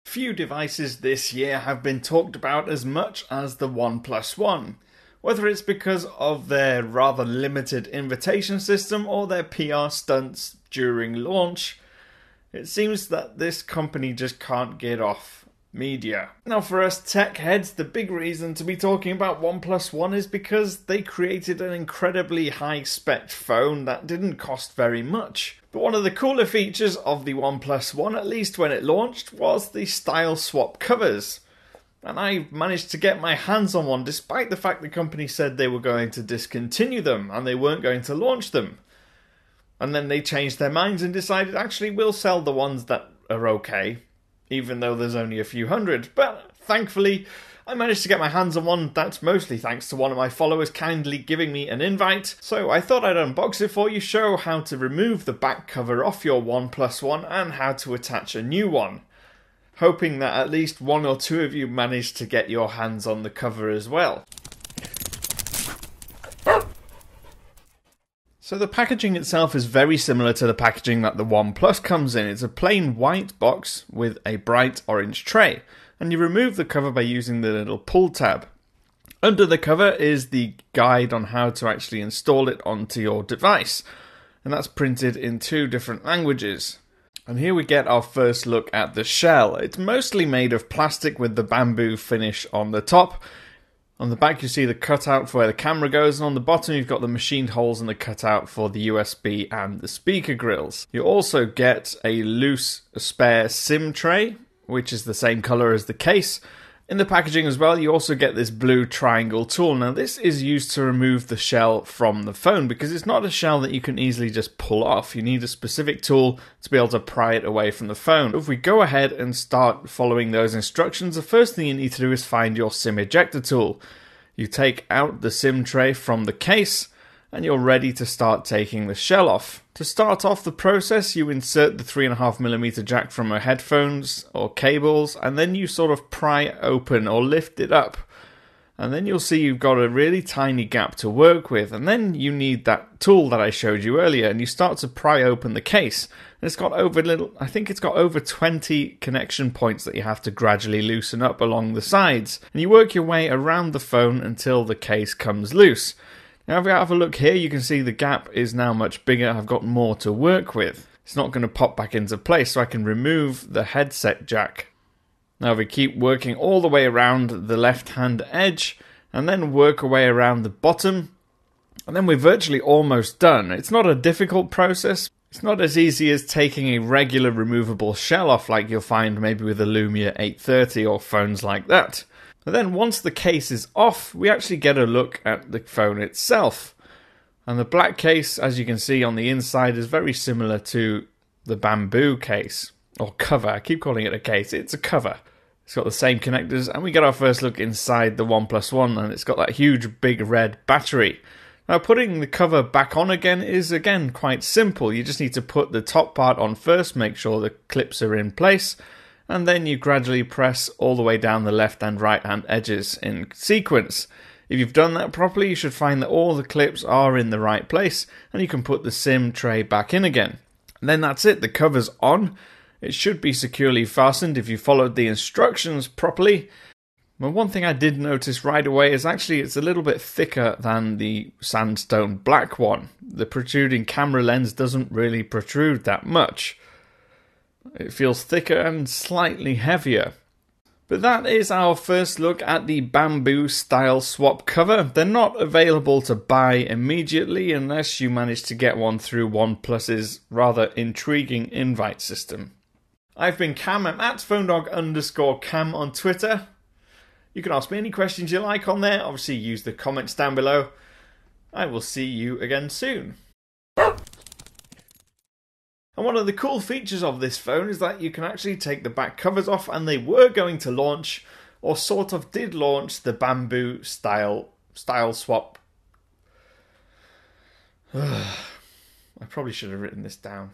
Few devices this year have been talked about as much as the OnePlus One. Whether it's because of their rather limited invitation system or their PR stunts during launch, it seems that this company just can't get off media. Now for us tech heads, the big reason to be talking about OnePlus One is because they created an incredibly high-spec phone that didn't cost very much. But one of the cooler features of the OnePlus One, at least when it launched, was the StyleSwap covers. And I managed to get my hands on one despite the fact the company said they were going to discontinue them and they weren't going to launch them. And then they changed their minds and decided actually we'll sell the ones that are okay, even though there's only a few hundred. But thankfully I managed to get my hands on one. That's mostly thanks to one of my followers kindly giving me an invite. So I thought I'd unbox it for you, show how to remove the back cover off your OnePlus One and how to attach a new one. Hoping that at least one or two of you managed to get your hands on the cover as well. So the packaging itself is very similar to the packaging that the OnePlus comes in. It's a plain white box with a bright orange tray. And you remove the cover by using the little pull tab. Under the cover is the guide on how to actually install it onto your device. And that's printed in 2 different languages. And here we get our first look at the shell. It's mostly made of plastic with the bamboo finish on the top. On the back you see the cutout for where the camera goes, and on the bottom you've got the machined holes and the cutout for the USB and the speaker grills. You also get a loose spare SIM tray, which is the same colour as the case. In the packaging as well, you also get this blue triangle tool. Now this is used to remove the shell from the phone because it's not a shell that you can easily just pull off. You need a specific tool to be able to pry it away from the phone. If we go ahead and start following those instructions, the first thing you need to do is find your SIM ejector tool. You take out the SIM tray from the case and you're ready to start taking the shell off. To start off the process, you insert the 3.5mm jack from your headphones or cables, and then you sort of pry open or lift it up. And then you'll see you've got a really tiny gap to work with, and then you need that tool that I showed you earlier, and you start to pry open the case. And it's got I think it's got over 20 connection points that you have to gradually loosen up along the sides. And you work your way around the phone until the case comes loose. Now if we have a look here, you can see the gap is now much bigger. I've got more to work with. It's not going to pop back into place, so I can remove the headset jack. Now we keep working all the way around the left-hand edge, and then work our way around the bottom, and then we're virtually almost done. It's not a difficult process. It's not as easy as taking a regular removable shell off like you'll find maybe with a Lumia 830 or phones like that. But then once the case is off, we actually get a look at the phone itself. And the black case, as you can see on the inside, is very similar to the bamboo case, or cover. I keep calling it a case. It's a cover. It's got the same connectors, and we get our first look inside the OnePlus One, and it's got that huge big red battery. Now putting the cover back on again is again quite simple. You just need to put the top part on first, make sure the clips are in place, and then you gradually press all the way down the left and right hand edges in sequence. If you've done that properly, you should find that all the clips are in the right place, and you can put the SIM tray back in again. And then that's it, the cover's on. It should be securely fastened if you followed the instructions properly. But one thing I did notice right away is actually it's a little bit thicker than the Sandstone Black one. The protruding camera lens doesn't really protrude that much. It feels thicker and slightly heavier. But that is our first look at the Bamboo StyleSwap cover. They're not available to buy immediately unless you manage to get one through OnePlus's rather intriguing invite system. I've been Cam. I'm at phonedog_Cam on Twitter. You can ask me any questions you like on there. Obviously use the comments down below. I will see you again soon. And one of the cool features of this phone is that you can actually take the back covers off, and they were going to launch, or sort of did launch, the Bamboo StyleSwap. I probably should have written this down.